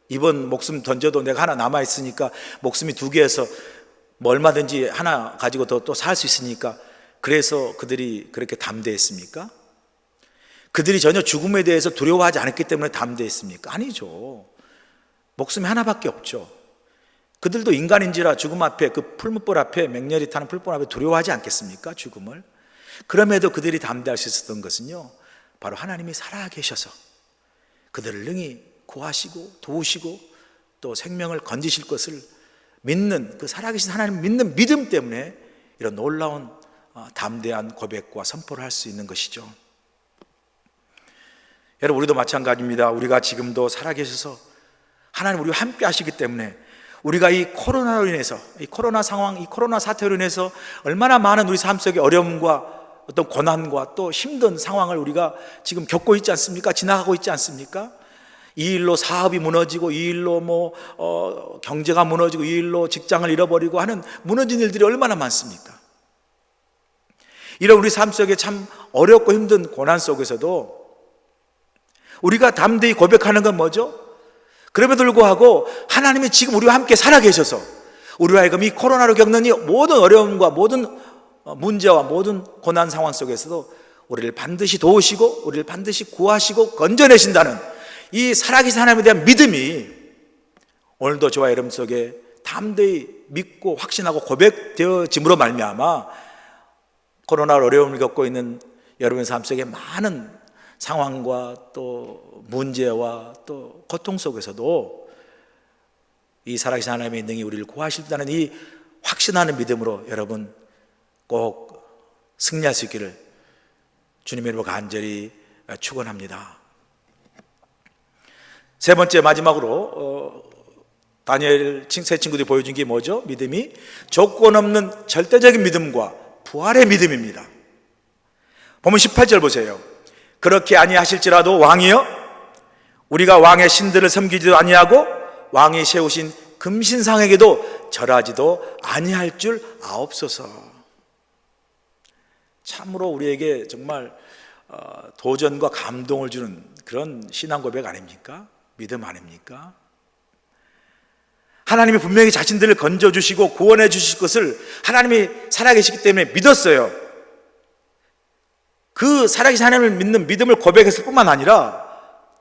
이번 목숨 던져도 내가 하나 남아있으니까 목숨이 2개여서 얼마든지 하나 가지고 또 살 수 있으니까, 그래서 그들이 그렇게 담대했습니까? 그들이 전혀 죽음에 대해서 두려워하지 않았기 때문에 담대했습니까? 아니죠. 목숨이 하나밖에 없죠. 그들도 인간인지라 죽음 앞에, 그 풀무불 앞에, 맹렬히 타는 풀무불 앞에 두려워하지 않겠습니까? 죽음을. 그럼에도 그들이 담대할 수 있었던 것은요, 바로 하나님이 살아계셔서 그들을 능히 구하시고 도우시고 또 생명을 건지실 것을 믿는, 그 살아계신 하나님을 믿는 믿음 때문에 이런 놀라운 담대한 고백과 선포를 할 수 있는 것이죠. 여러분, 우리도 마찬가지입니다. 우리가 지금도 살아계셔서 하나님 우리와 함께 하시기 때문에 우리가 이 코로나로 인해서, 이 코로나 상황, 이 코로나 사태로 인해서 얼마나 많은 우리 삶 속의 어려움과 어떤 고난과 또 힘든 상황을 우리가 지금 겪고 있지 않습니까? 지나가고 있지 않습니까? 이 일로 사업이 무너지고, 이 일로 경제가 무너지고, 이 일로 직장을 잃어버리고 하는 무너진 일들이 얼마나 많습니까? 이런 우리 삶 속에 참 어렵고 힘든 고난 속에서도 우리가 담대히 고백하는 건 뭐죠? 그럼에도 불구하고 하나님이 지금 우리와 함께 살아계셔서 우리와 하여금 이 코로나로 겪는 이 모든 어려움과 모든 문제와 모든 고난 상황 속에서도 우리를 반드시 도우시고 우리를 반드시 구하시고 건져내신다는 이 살아계신 하나님에 대한 믿음이 오늘도 저와 여러분 속에 담대히 믿고 확신하고 고백되어짐으로 말미암아 코로나 어려움을 겪고 있는 여러분의 삶 속에 많은 상황과 또 문제와 또 고통 속에서도 이 살아계신 하나님의 능히 우리를 구하신다는 이 확신하는 믿음으로 여러분 꼭 승리할 수 있기를 주님의 이름으로 간절히 축원합니다. 세 번째, 마지막으로 다니엘 세 친구들이 보여준 게 뭐죠? 믿음이 조건 없는 절대적인 믿음과 부활의 믿음입니다. 보면 18절 보세요. 그렇게 아니하실지라도 왕이여, 우리가 왕의 신들을 섬기지도 아니하고 왕이 세우신 금신상에게도 절하지도 아니할 줄 아옵소서. 참으로 우리에게 정말 도전과 감동을 주는 그런 신앙 고백 아닙니까? 믿음 아닙니까? 하나님이 분명히 자신들을 건져주시고 구원해 주실 것을 하나님이 살아계시기 때문에 믿었어요. 그 살아계신 하나님을 믿는 믿음을 고백했을 뿐만 아니라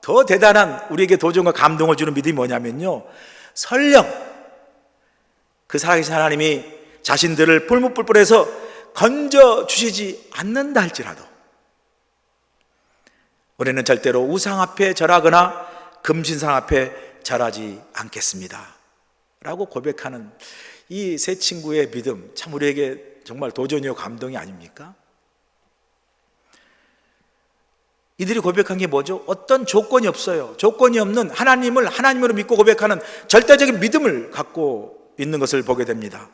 더 대단한 우리에게 도전과 감동을 주는 믿음이 뭐냐면요, 설령 그 살아계신 하나님이 자신들을 풀무불불에서 건져주시지 않는다 할지라도 우리는 절대로 우상 앞에 절하거나 금신상 앞에 절하지 않겠습니다 라고 고백하는 이 세 친구의 믿음, 참 우리에게 정말 도전이요 감동이 아닙니까? 이들이 고백한 게 뭐죠? 어떤 조건이 없어요. 조건이 없는 하나님을 하나님으로 믿고 고백하는 절대적인 믿음을 갖고 있는 것을 보게 됩니다.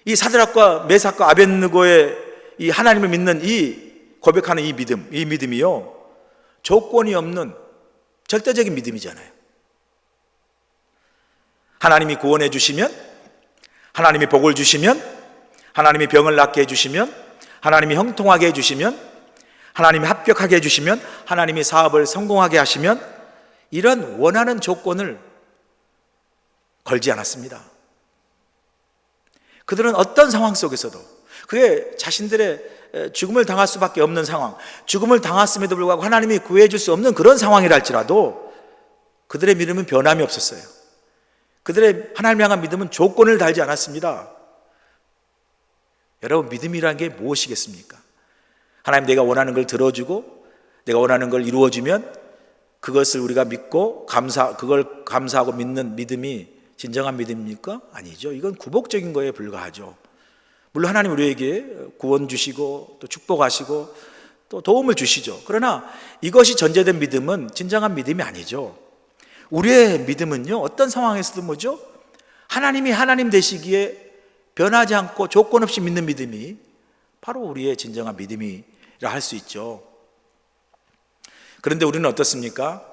이 사드락과 메삭과 아벳느고의 이 하나님을 믿는 이 고백하는 이 믿음이요, 조건이 없는 절대적인 믿음이잖아요. 하나님이 구원해 주시면, 하나님이 복을 주시면, 하나님이 병을 낫게 해주시면, 하나님이 형통하게 해주시면, 하나님이 합격하게 해주시면, 하나님이 사업을 성공하게 하시면, 이런 원하는 조건을 걸지 않았습니다. 그들은 어떤 상황 속에서도, 그게 자신들의 죽음을 당할 수밖에 없는 상황, 죽음을 당했음에도 불구하고 하나님이 구해줄 수 없는 그런 상황이라 할지라도 그들의 믿음은 변함이 없었어요. 그들의 하나님을 향한 믿음은 조건을 달지 않았습니다. 여러분, 믿음이라는 게 무엇이겠습니까? 하나님, 내가 원하는 걸 들어주고 내가 원하는 걸 이루어주면 그것을 우리가 믿고 그걸 감사하고 믿는 믿음이 진정한 믿음입니까? 아니죠. 이건 굴복적인 거에 불과하죠. 물론 하나님 우리에게 구원 주시고 또 축복하시고 또 도움을 주시죠. 그러나 이것이 전제된 믿음은 진정한 믿음이 아니죠. 우리의 믿음은요, 어떤 상황에서도 뭐죠? 하나님이 하나님 되시기에 변하지 않고 조건 없이 믿는 믿음이 바로 우리의 진정한 믿음이라 할 수 있죠. 그런데 우리는 어떻습니까?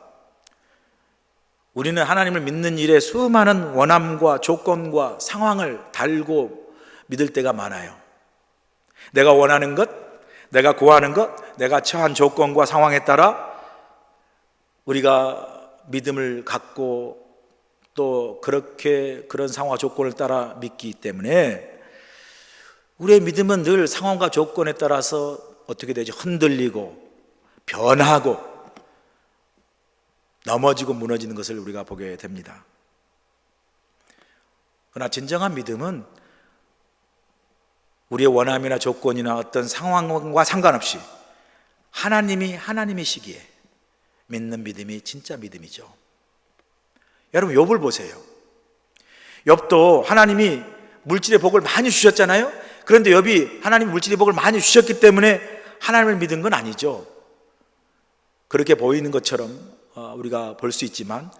우리는 하나님을 믿는 일에 수많은 원함과 조건과 상황을 달고 믿을 때가 많아요. 내가 원하는 것, 내가 구하는 것, 내가 처한 조건과 상황에 따라 우리가 믿음을 갖고 또 그런 상황과 조건을 따라 믿기 때문에 우리의 믿음은 늘 상황과 조건에 따라서 어떻게 되죠? 흔들리고 변하고 넘어지고 무너지는 것을 우리가 보게 됩니다. 그러나 진정한 믿음은 우리의 원함이나 조건이나 어떤 상황과 상관없이 하나님이시기에 믿는 믿음이 진짜 믿음이죠. 여러분, 욥을 보세요. 욥도 하나님이 물질의 복을 많이 주셨잖아요. 그런데 욥이 하나님이 물질의 복을 많이 주셨기 때문에 하나님을 믿은 건 아니죠. 그렇게 보이는 것처럼 우리가 볼 수 있지만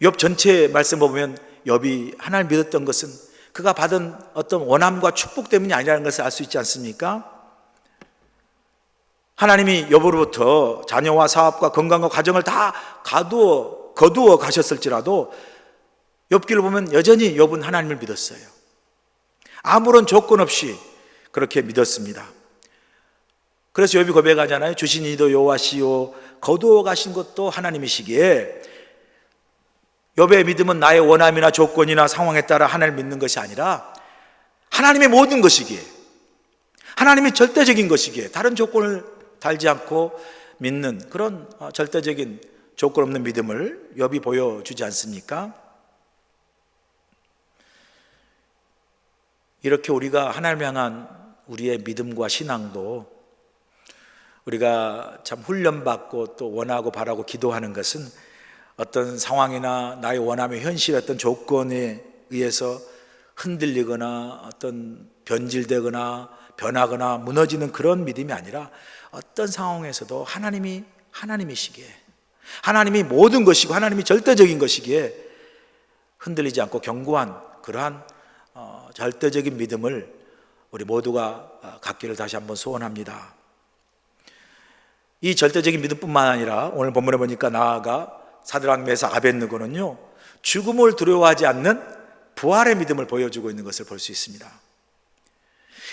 욥 전체 말씀을 보면 욥이 하나님을 믿었던 것은 그가 받은 어떤 원함과 축복 때문이 아니라는 것을 알 수 있지 않습니까? 하나님이 욥으로부터 자녀와 사업과 건강과 가정을 다 거두어 가셨을지라도 욥기를 보면 여전히 욥은 하나님을 믿었어요. 아무런 조건 없이 그렇게 믿었습니다. 그래서 욥이 고백하잖아요. 주신 이도 여호와시요 거두어 가신 것도 하나님이시기에 욥의 믿음은 나의 원함이나 조건이나 상황에 따라 하나님을 믿는 것이 아니라 하나님의 모든 것이기에, 하나님이 절대적인 것이기에 다른 조건을 달지 않고 믿는 그런 절대적인 조건 없는 믿음을 욥이 보여주지 않습니까? 이렇게 우리가 하나님을 향한 우리의 믿음과 신앙도 우리가 참 훈련받고 또 원하고 바라고 기도하는 것은 어떤 상황이나 나의 원함의 현실의 어떤 조건에 의해서 흔들리거나 어떤 변질되거나 변하거나 무너지는 그런 믿음이 아니라 어떤 상황에서도 하나님이시기에, 하나님이 모든 것이고 하나님이 절대적인 것이기에 흔들리지 않고 견고한 그러한 절대적인 믿음을 우리 모두가 갖기를 다시 한번 소원합니다. 이 절대적인 믿음뿐만 아니라 오늘 본문에 보니까 나아가 사드락, 메삭, 아벳느고는요 죽음을 두려워하지 않는 부활의 믿음을 보여주고 있는 것을 볼 수 있습니다.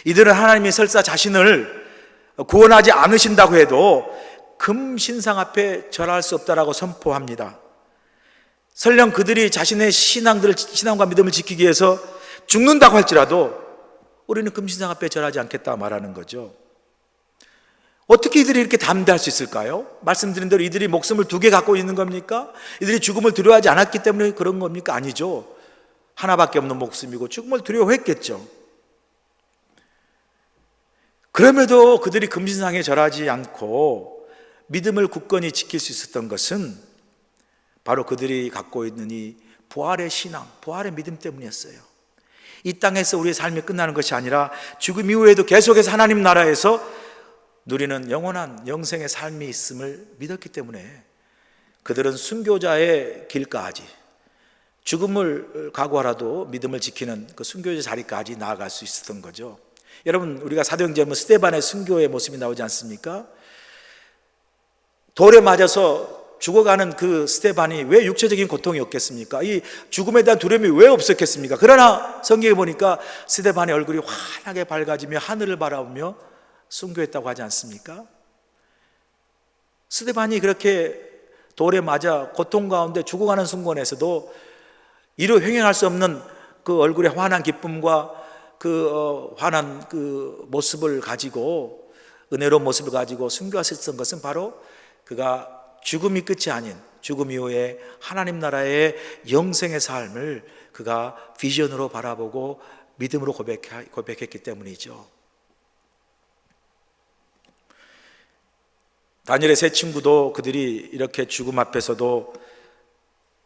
이들은 하나님이 설사 자신을 구원하지 않으신다고 해도 금신상 앞에 절할 수 없다라고 선포합니다. 설령 그들이 자신의 신앙과 믿음을 지키기 위해서 죽는다고 할지라도 우리는 금신상 앞에 절하지 않겠다 말하는 거죠. 어떻게 이들이 이렇게 담대할 수 있을까요? 말씀드린 대로 이들이 목숨을 2개 갖고 있는 겁니까? 이들이 죽음을 두려워하지 않았기 때문에 그런 겁니까? 아니죠. 하나밖에 없는 목숨이고 죽음을 두려워했겠죠. 그럼에도 그들이 금신상에 절하지 않고 믿음을 굳건히 지킬 수 있었던 것은 바로 그들이 갖고 있는 이 부활의 신앙, 부활의 믿음 때문이었어요. 이 땅에서 우리의 삶이 끝나는 것이 아니라 죽음 이후에도 계속해서 하나님 나라에서 누리는 영원한 영생의 삶이 있음을 믿었기 때문에 그들은 순교자의 길까지, 죽음을 각오하라도 믿음을 지키는 그 순교자 자리까지 나아갈 수 있었던 거죠. 여러분, 우리가 사도행전에 보면 스데반의 순교의 모습이 나오지 않습니까? 돌에 맞아서 죽어가는 그 스데반이 왜 육체적인 고통이 없겠습니까? 이 죽음에 대한 두려움이 왜 없었겠습니까? 그러나 성경에 보니까 스데반의 얼굴이 환하게 밝아지며 하늘을 바라보며 순교했다고 하지 않습니까? 스데반이 그렇게 돌에 맞아 고통 가운데 죽어가는 순간에서도 이루 행행할 수 없는 그 얼굴의 환한 기쁨과 그 환한 그 모습을 가지고, 은혜로운 모습을 가지고 순교하셨던 것은 바로 그가 죽음이 끝이 아닌 죽음 이후에 하나님 나라의 영생의 삶을 그가 비전으로 바라보고 믿음으로 고백했기 때문이죠. 다니엘의 세 친구도 그들이 이렇게 죽음 앞에서도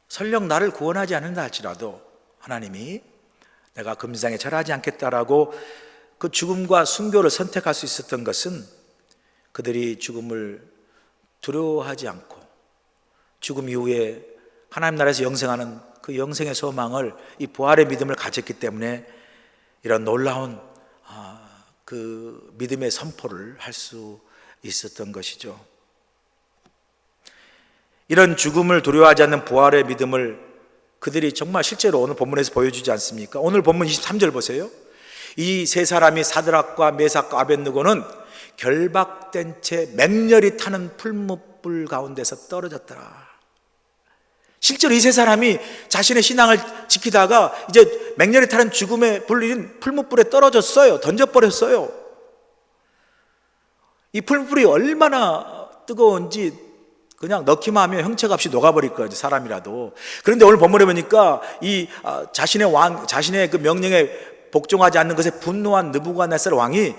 설령 나를 구원하지 않는다 할지라도 하나님이 내가 금상에 절하지 않겠다라고 그 죽음과 순교를 선택할 수 있었던 것은 그들이 죽음을 두려워하지 않고 죽음 이후에 하나님 나라에서 영생하는 그 영생의 소망을, 이 부활의 믿음을 가졌기 때문에 이런 놀라운 그 믿음의 선포를 할 수 있었던 것이죠. 이런 죽음을 두려워하지 않는 부활의 믿음을 그들이 정말 실제로 오늘 본문에서 보여주지 않습니까? 오늘 본문 23절 보세요. 이 세 사람이 사드락과 메삭과 아벳느고는 결박된 채 맹렬히 타는 풀무불 가운데서 떨어졌더라. 실제로 이 세 사람이 자신의 신앙을 지키다가 이제 맹렬히 타는 죽음의 불린 풀무불에 떨어졌어요. 던져버렸어요. 이 풀무불이 얼마나 뜨거운지 그냥 넣기만 하면 형체값이 녹아버릴 거예요, 사람이라도. 그런데 오늘 본문에 보니까 자신의 그 명령에 복종하지 않는 것에 분노한 느부갓네살 왕이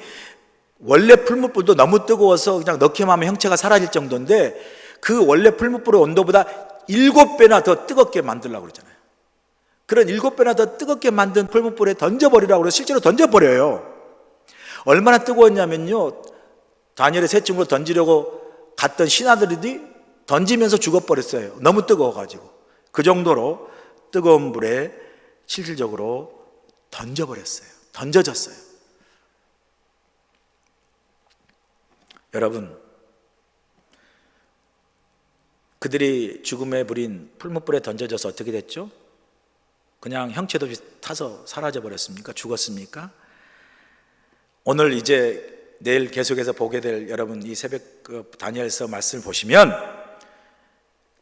원래 풀무불도 너무 뜨거워서 그냥 넣기만 하면 형체가 사라질 정도인데 그 원래 풀무불의 온도보다 7배나 더 뜨겁게 만들려고 그러잖아요. 그런 7배나 더 뜨겁게 만든 풀무불에 던져버리라고 그래서 실제로 던져버려요. 얼마나 뜨거웠냐면요, 다니엘의 세 친구를 던지려고 갔던 신하들이 던지면서 죽어버렸어요. 너무 뜨거워가지고. 그 정도로 뜨거운 물에 실질적으로 던져버렸어요. 던져졌어요. 여러분, 그들이 죽음에 부린 풀무불에 던져져서 어떻게 됐죠? 그냥 형체도 없이 타서 사라져 버렸습니까? 죽었습니까? 오늘 이제 내일 계속해서 보게 될 여러분 이 새벽 다니엘서 말씀을 보시면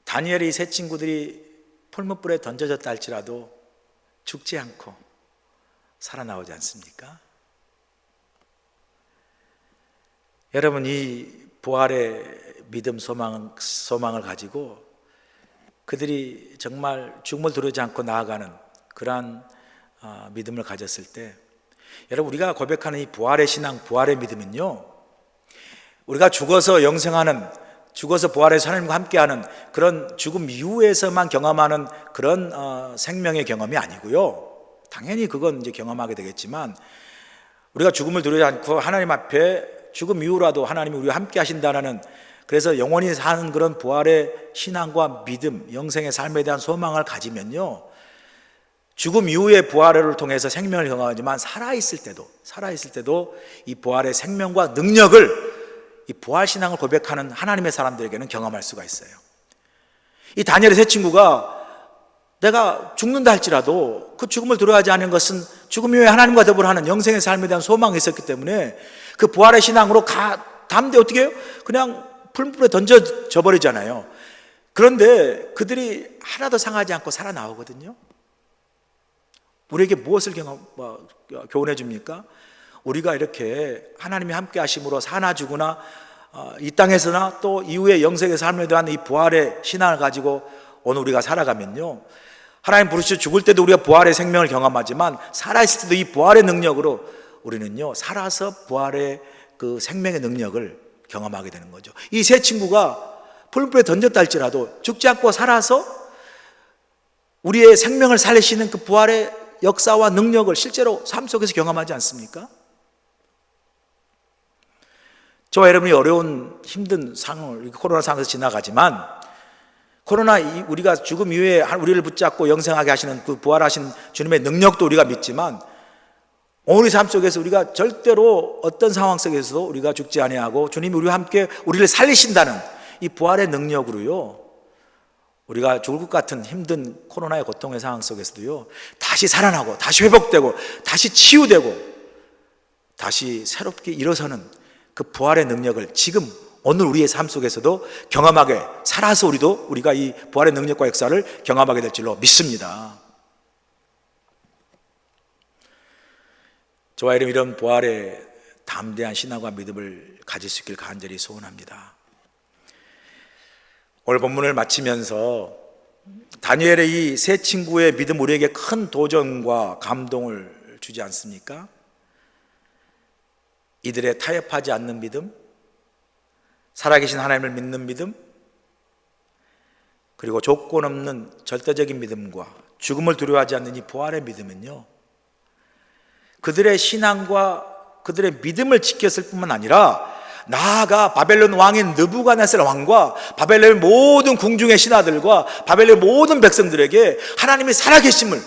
다니엘의 세 친구들이 풀무불에 던져졌다 할지라도 죽지 않고 살아나오지 않습니까? 여러분, 이 부활의 믿음, 소망을 가지고 그들이 정말 죽음을 두려워하지 않고 나아가는 그러한 믿음을 가졌을 때, 여러분, 우리가 고백하는 이 부활의 신앙, 부활의 믿음은요, 우리가 죽어서 영생하는, 죽어서 부활해서 하나님과 함께하는 그런 죽음 이후에서만 경험하는 그런 생명의 경험이 아니고요. 당연히 그건 이제 경험하게 되겠지만, 우리가 죽음을 두려워하지 않고 하나님 앞에 죽음 이후라도 하나님이 우리와 함께 하신다는, 그래서 영원히 사는 그런 부활의 신앙과 믿음, 영생의 삶에 대한 소망을 가지면요, 죽음 이후의 부활을 통해서 생명을 경험하지만 살아있을 때도 이 부활의 생명과 능력을, 이 부활 신앙을 고백하는 하나님의 사람들에게는 경험할 수가 있어요. 이 다니엘의 세 친구가 내가 죽는다 할지라도 그 죽음을 두려워하지 않은 것은 죽음 이후에 하나님과 더불어 하는 영생의 삶에 대한 소망이 있었기 때문에 그 부활의 신앙으로 담대 어떻게 해요? 그냥 풀무불에 던져져 버리잖아요. 그런데 그들이 하나도 상하지 않고 살아나오거든요. 우리에게 무엇을 교훈해 줍니까? 우리가 이렇게 하나님이 함께 하심으로 사나 죽으나 이 땅에서나 또 이후의 영생의 삶에 대한 이 부활의 신앙을 가지고 오늘 우리가 살아가면요, 하나님 부르시어 죽을 때도 우리가 부활의 생명을 경험하지만 살아있을 때도 이 부활의 능력으로 우리는요, 살아서 부활의 그 생명의 능력을 경험하게 되는 거죠. 이 세 친구가 풀무불에 던졌다 할지라도 죽지 않고 살아서 우리의 생명을 살리시는 그 부활의 역사와 능력을 실제로 삶 속에서 경험하지 않습니까? 저와 여러분이 어려운 힘든 상황을, 코로나 상황에서 지나가지만 우리가 죽음 이후에 우리를 붙잡고 영생하게 하시는 그 부활하신 주님의 능력도 우리가 믿지만 오늘의 삶 속에서 우리가 절대로 어떤 상황 속에서도 우리가 죽지 아니하고 주님이 우리와 함께 우리를 살리신다는 이 부활의 능력으로요, 우리가 죽을 것 같은 힘든 코로나의 고통의 상황 속에서도요, 다시 살아나고 다시 회복되고 다시 치유되고 다시 새롭게 일어서는 그 부활의 능력을 지금 오늘 우리의 삶 속에서도 경험하게, 살아서 우리가 이 부활의 능력과 역사를 경험하게 될 줄로 믿습니다. 저와 여러분, 이런 부활의 담대한 신앙과 믿음을 가질 수 있길 간절히 소원합니다. 오늘 본문을 마치면서 다니엘의 이 세 친구의 믿음, 우리에게 큰 도전과 감동을 주지 않습니까? 이들의 타협하지 않는 믿음, 살아계신 하나님을 믿는 믿음, 그리고 조건 없는 절대적인 믿음과 죽음을 두려워하지 않는 이 부활의 믿음은요, 그들의 신앙과 그들의 믿음을 지켰을 뿐만 아니라 나아가 바벨론 왕인 느부갓네살 왕과 바벨론의 모든 궁중의 신하들과 바벨론의 모든 백성들에게 하나님이 살아계심을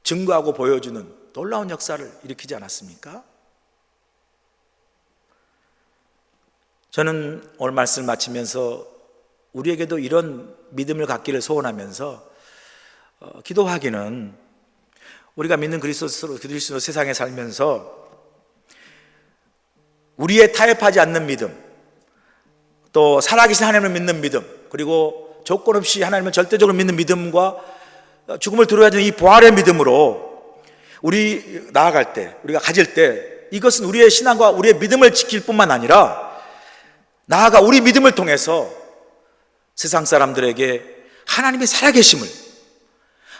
증거하고 보여주는 놀라운 역사를 일으키지 않았습니까? 저는 오늘 말씀을 마치면서 우리에게도 이런 믿음을 갖기를 소원하면서 기도하기는, 우리가 믿는 그리스도 세상에 살면서 우리의 타협하지 않는 믿음, 또 살아계신 하나님을 믿는 믿음, 그리고 조건 없이 하나님을 절대적으로 믿는 믿음과 죽음을 두려워하는 이 부활의 믿음으로 우리 나아갈 때, 우리가 가질 때, 이것은 우리의 신앙과 우리의 믿음을 지킬 뿐만 아니라 나아가 우리 믿음을 통해서 세상 사람들에게 하나님의 살아계심을,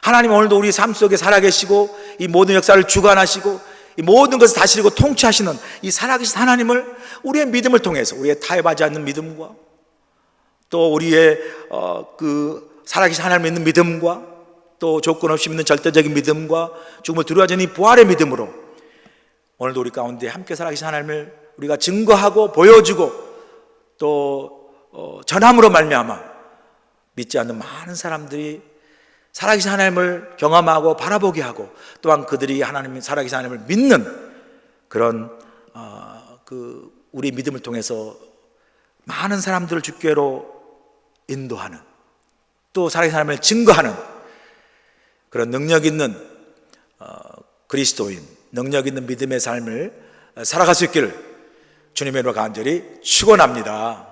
하나님 오늘도 우리 삶 속에 살아계시고 이 모든 역사를 주관하시고 이 모든 것을 다스리고 통치하시는 이 살아계신 하나님을 우리의 믿음을 통해서, 우리의 타협하지 않는 믿음과 또 우리의 그 살아계신 하나님을 믿는 믿음과 또 조건 없이 믿는 절대적인 믿음과 죽음을 두려워하지 않는 이 부활의 믿음으로 오늘도 우리 가운데 함께 살아계신 하나님을 우리가 증거하고 보여주고 또 전함으로 말미암아 믿지 않는 많은 사람들이 살아계신 하나님을 경험하고 바라보게 하고 또한 그들이 하나님, 살아계신 하나님을 믿는 그런 그 우리 믿음을 통해서 많은 사람들을 주께로 인도하는, 또 살아계신 하나님을 증거하는 그런 능력 있는 그리스도인, 능력 있는 믿음의 삶을 살아갈 수 있기를 주님의 이름으로 간절히 축원합니다.